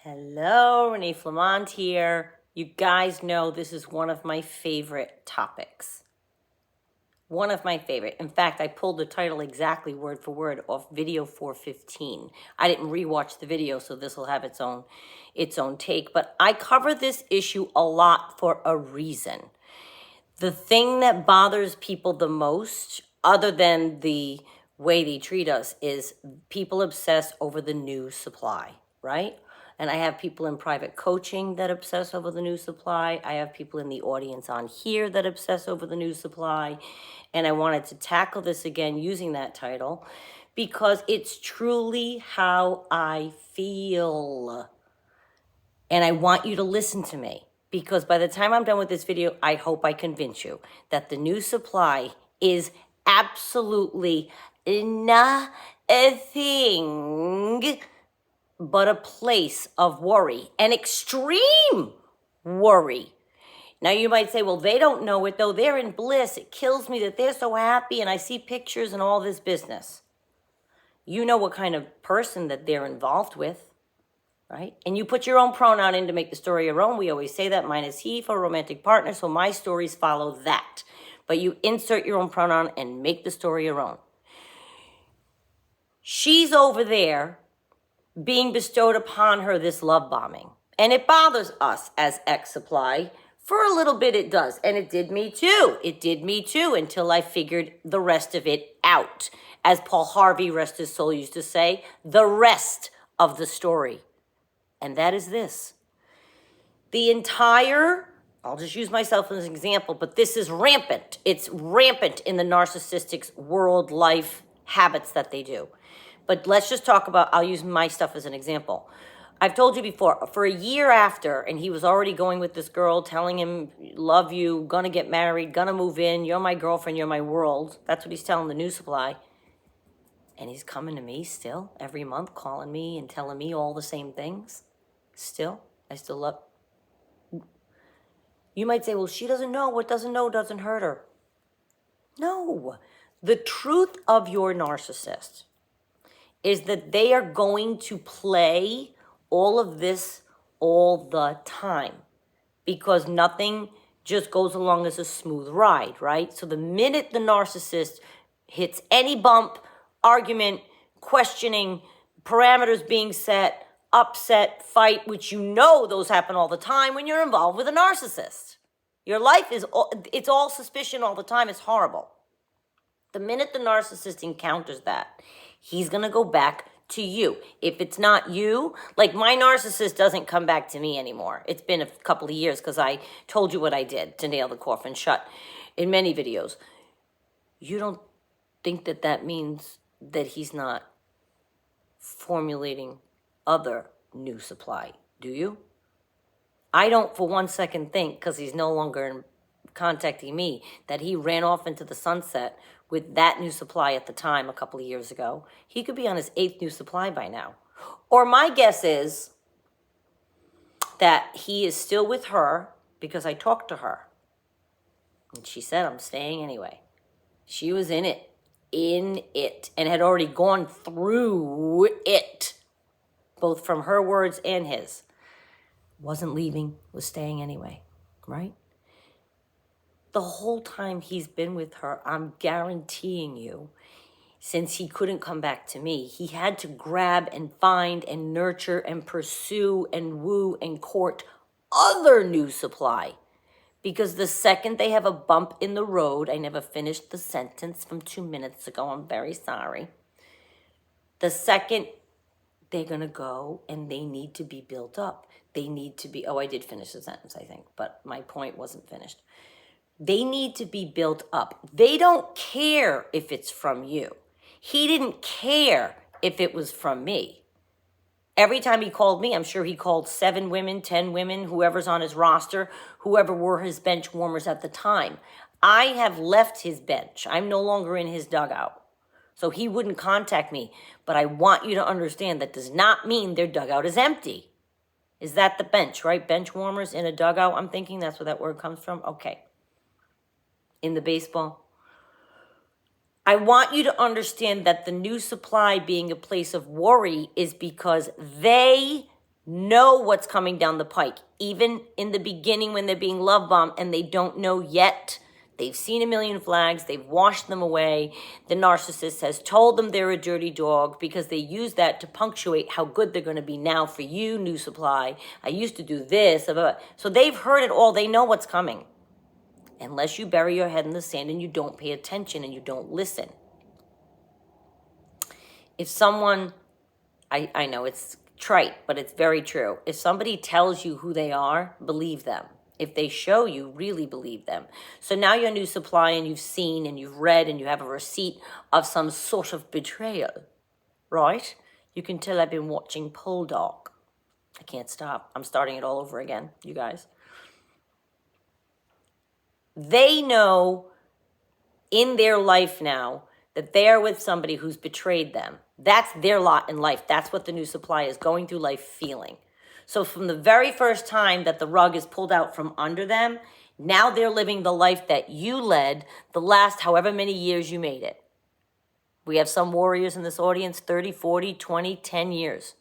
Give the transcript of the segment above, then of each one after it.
Hello, Renee Flamont here. You guys know this is one of my favorite topics. One of my favorite. In fact, I pulled the title exactly word for word off video 415. I didn't rewatch the video, so this will have its own take. But I cover this issue a lot for a reason. The thing that bothers people the most, other than the way they treat us, is people obsess over the new supply, right? And I have people in private coaching that obsess over the new supply. I have people in the audience on here that obsess over the new supply. And I wanted to tackle this again using that title because it's truly how I feel. And I want you to listen to me because by the time I'm done with this video, I hope I convince you that the new supply is absolutely nothing but a place of worry and extreme worry. Now you might say, well, they don't know it though. They're in bliss. It kills me that they're so happy and I see pictures and all this business. You know what kind of person that they're involved with, right? And you put your own pronoun in to make the story your own. We always say that. Mine is he for a romantic partner, so my stories follow that. But you insert your own pronoun and make the story your own. She's over there being bestowed upon her this love bombing. And it bothers us as X Supply. For a little bit it does. And it did me too. It did me too until I figured the rest of it out. As Paul Harvey, rest his soul, used to say, the rest of the story. And that is this. The entire, I'll just use myself as an example, but this is rampant. It's rampant in the narcissistic world, life, habits that they do. But let's just talk about, I'll use my stuff as an example. I've told you before, for a year after, and he was already going with this girl, telling him, love you, gonna get married, gonna move in, you're my girlfriend, you're my world. That's what he's telling the new supply. And he's coming to me still, every month, calling me and telling me all the same things. Still, I still love. You might say, well, she doesn't know. What doesn't know doesn't hurt her. No. The truth of your narcissist is that they are going to play all of this all the time because nothing just goes along as a smooth ride, right? So the minute the narcissist hits any bump, argument, questioning, parameters being set, upset, fight, which you know those happen all the time when you're involved with a narcissist. Your life is, it's all suspicion all the time. It's horrible. The minute the narcissist encounters that, he's going to go back to you. If it's not you, like my narcissist doesn't come back to me anymore. It's been a couple of years because I told you what I did to nail the coffin shut in many videos. You don't think that that means that he's not formulating other new supply, do you? I don't for one second think, because he's no longer contacting me, that he ran off into the sunset with that new supply at the time a couple of years ago. He could be on his 8th new supply by now. Or my guess is that he is still with her because I talked to her. And she said, I'm staying anyway. She was in it, and had already gone through it, both from her words and his. Wasn't leaving, was staying anyway, right? The whole time he's been with her, I'm guaranteeing you, since he couldn't come back to me, he had to grab and find and nurture and pursue and woo and court other new supply. Because the second they have a bump in the road, I never finished the sentence from 2 minutes ago, I'm very sorry. The second they're going to go and they need to be built up. They need to be, I did finish the sentence, I think, but my point wasn't finished. They need to be built up. They don't care if it's from you. He didn't care if it was from me. Every time he called me, I'm sure he called 7 women, 10 women, whoever's on his roster, whoever were his bench warmers at the time. I have left his bench. I'm no longer in his dugout. So he wouldn't contact me. But I want you to understand that does not mean their dugout is empty. Is that the bench, right? Bench warmers in a dugout. I'm thinking that's where that word comes from. Okay. In the baseball. I want you to understand that the new supply being a place of worry is because they know what's coming down the pike. Even in the beginning when they're being love bombed and they don't know yet. They've seen a million flags. They've washed them away. The narcissist has told them they're a dirty dog because they use that to punctuate how good they're going to be now for you, new supply. I used to do this. So they've heard it all. They know what's coming. Unless you bury your head in the sand and you don't pay attention and you don't listen. If someone, I know it's trite, but it's very true. If somebody tells you who they are, believe them. If they show you, really believe them. So now you're new supply and you've seen and you've read and you have a receipt of some sort of betrayal, right? You can tell I've been watching Poldark. I can't stop. I'm starting it all over again, you guys. They know in their life now that they are with somebody who's betrayed them. That's their lot in life. That's what the new supply is going through life feeling. So from the very first time that the rug is pulled out from under them, now they're living the life that you led the last however many years you made it. We have some warriors in this audience, 30, 40, 20, 10 years.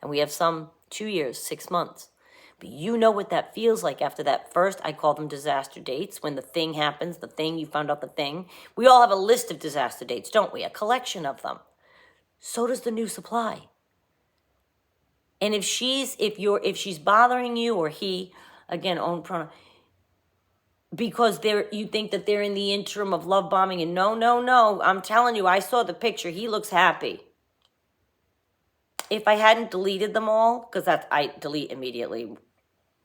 And we have some 2 years, 6 months. But you know what that feels like after that first, I call them disaster dates, when the thing happens, the thing, you found out the thing. We all have a list of disaster dates, don't we? A collection of them. So does the new supply. And if she's bothering you, or he, again, own pronoun, because you think that they're in the interim of love bombing, and no, I'm telling you, I saw the picture. He looks happy. If I hadn't deleted them all, because I delete immediately.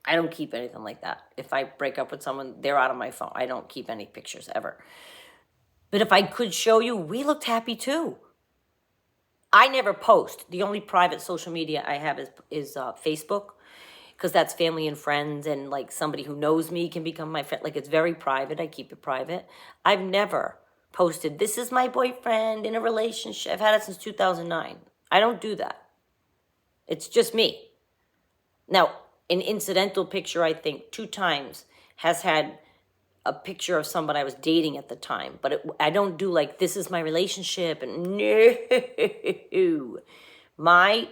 I don't keep anything like that. If I break up with someone, they're out of my phone. I don't keep any pictures ever. But if I could show you, we looked happy too. I never post. The only private social media I have is Facebook, because that's family and friends, and like somebody who knows me can become my friend. Like, it's very private. I keep it private. I've never posted, this is my boyfriend in a relationship. I've had it since 2009. I don't do that. It's just me. Now, an incidental picture, I think, 2 times has had a picture of someone I was dating at the time. But I don't do like, this is my relationship. And no. My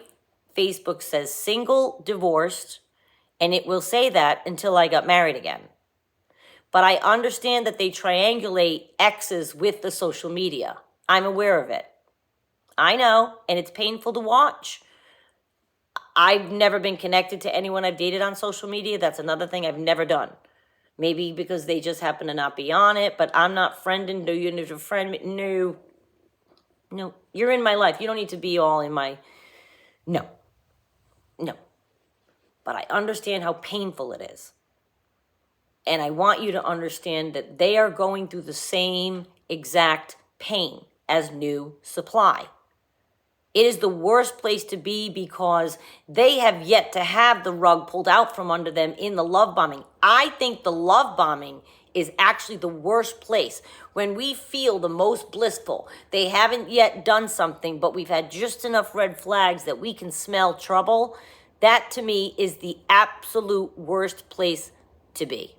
Facebook says single, divorced, and it will say that until I got married again. But I understand that they triangulate exes with the social media. I'm aware of it. I know, and it's painful to watch. I've never been connected to anyone I've dated on social media. That's another thing I've never done. Maybe because they just happen to not be on it, but I'm not friending. Do you need to friend me? No. You're in my life. You don't need to be all in my... No. But I understand how painful it is. And I want you to understand that they are going through the same exact pain as new supply. It is the worst place to be because they have yet to have the rug pulled out from under them in the love bombing. I think the love bombing is actually the worst place. When we feel the most blissful, they haven't yet done something, but we've had just enough red flags that we can smell trouble. That, to me, is the absolute worst place to be.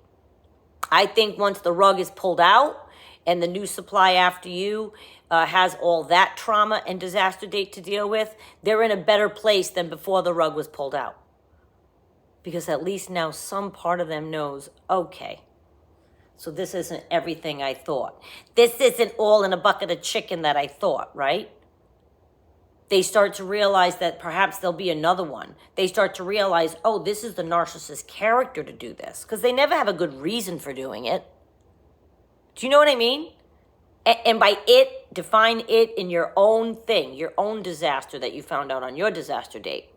I think once the rug is pulled out and the new supply after you has all that trauma and disaster date to deal with, they're in a better place than before the rug was pulled out. Because at least now some part of them knows, okay, so this isn't everything I thought. This isn't all in a bucket of chicken that I thought, right? They start to realize that perhaps there'll be another one. They start to realize, oh, this is the narcissist character to do this. Because they never have a good reason for doing it. Do you know what I mean? And by it, define it in your own thing, your own disaster that you found out on your disaster date.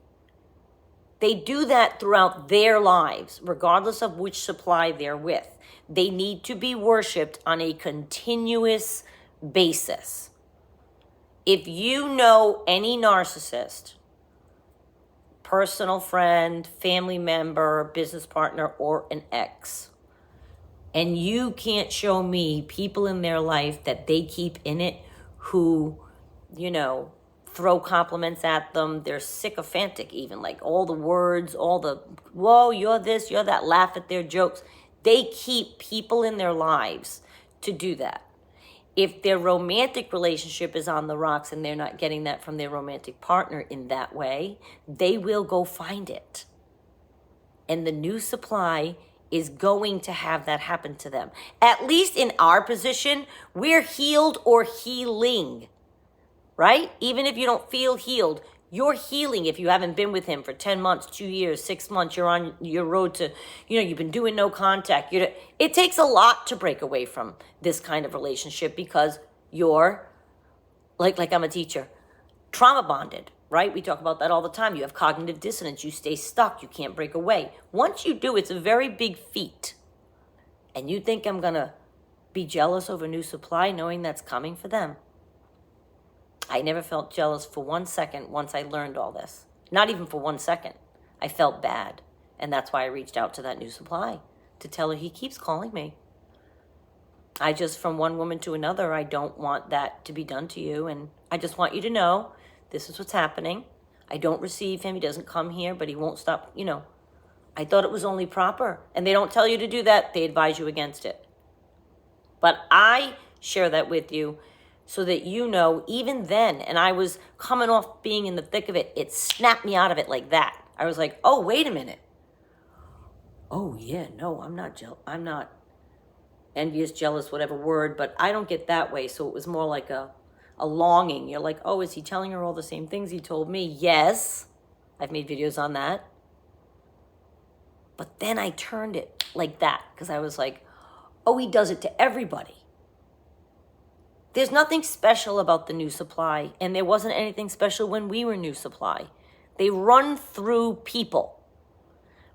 They do that throughout their lives, regardless of which supply they're with. They need to be worshipped on a continuous basis. If you know any narcissist, personal friend, family member, business partner, or an ex, and you can't show me people in their life that they keep in it who, throw compliments at them. They're sycophantic even, like all the words, all the, whoa, you're this, you're that, laugh at their jokes. They keep people in their lives to do that. If their romantic relationship is on the rocks and they're not getting that from their romantic partner in that way, they will go find it. And the new supply is going to have that happen to them. At least in our position, we're healed or healing, right? Even if you don't feel healed, you're healing if you haven't been with him for 10 months, 2 years, 6 months. You're on your road to, you've been doing no contact. It takes a lot to break away from this kind of relationship because you're, like I'm a teacher, trauma bonded, right? We talk about that all the time. You have cognitive dissonance. You stay stuck. You can't break away. Once you do, it's a very big feat. And you think I'm going to be jealous over new supply knowing that's coming for them? I never felt jealous for 1 second once I learned all this. Not even for 1 second. I felt bad. And that's why I reached out to that new supply to tell her he keeps calling me. I just, from one woman to another, I don't want that to be done to you. And I just want you to know this is what's happening. I don't receive him. He doesn't come here, but he won't stop. I thought it was only proper. And they don't tell you to do that. They advise you against it. But I share that with you so that even then, and I was coming off being in the thick of it, it snapped me out of it like that. I was like, oh, wait a minute. Oh, yeah, no, I'm not envious, jealous, whatever word, but I don't get that way. So it was more like a longing. You're like, oh, is he telling her all the same things he told me? Yes. I've made videos on that. But then I turned it like that because I was like, oh, he does it to everybody. There's nothing special about the new supply, and there wasn't anything special when we were new supply. They run through people.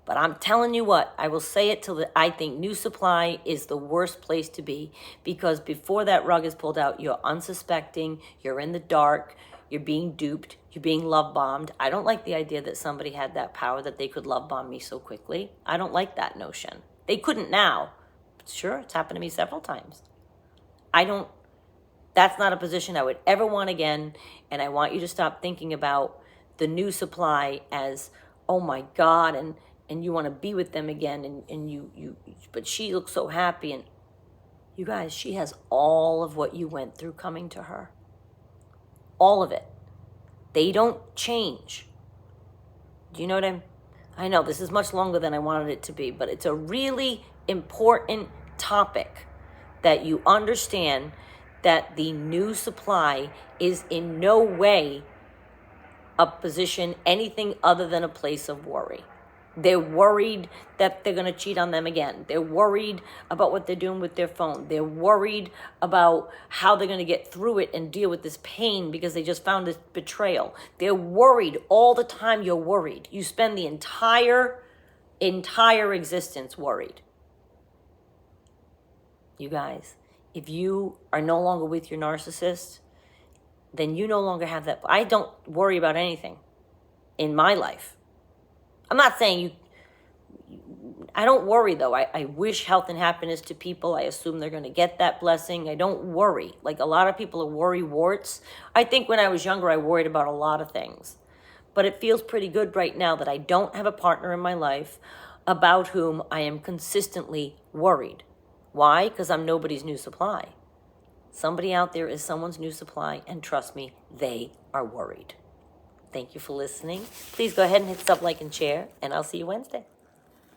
But I'm telling you what, I will say it till I think new supply is the worst place to be, because before that rug is pulled out, you're unsuspecting, you're in the dark, you're being duped, you're being love bombed. I don't like the idea that somebody had that power that they could love bomb me so quickly. I don't like that notion. They couldn't now. Sure, it's happened to me several times. That's not a position I would ever want again, and I want you to stop thinking about the new supply as, oh my God, and you want to be with them again, but she looks so happy, and you guys, she has all of what you went through coming to her. All of it. They don't change. Do you know what I know this is much longer than I wanted it to be, but it's a really important topic that you understand that the new supply is in no way a position anything other than a place of worry. They're worried that they're going to cheat on them again. They're worried about what they're doing with their phone. They're worried about how they're going to get through it and deal with this pain because they just found this betrayal. They're worried all the time. You're worried. You spend the entire existence worried. You guys, if you are no longer with your narcissist, then you no longer have that. I don't worry about anything in my life. I'm not saying I don't worry though. I wish health and happiness to people. I assume they're going to get that blessing. I don't worry. Like a lot of people are worry warts. I think when I was younger, I worried about a lot of things. But it feels pretty good right now that I don't have a partner in my life about whom I am consistently worried. Why? Because I'm nobody's new supply. Somebody out there is someone's new supply, and trust me, they are worried. Thank you for listening. Please go ahead and hit sub, like, and share, and I'll see you Wednesday.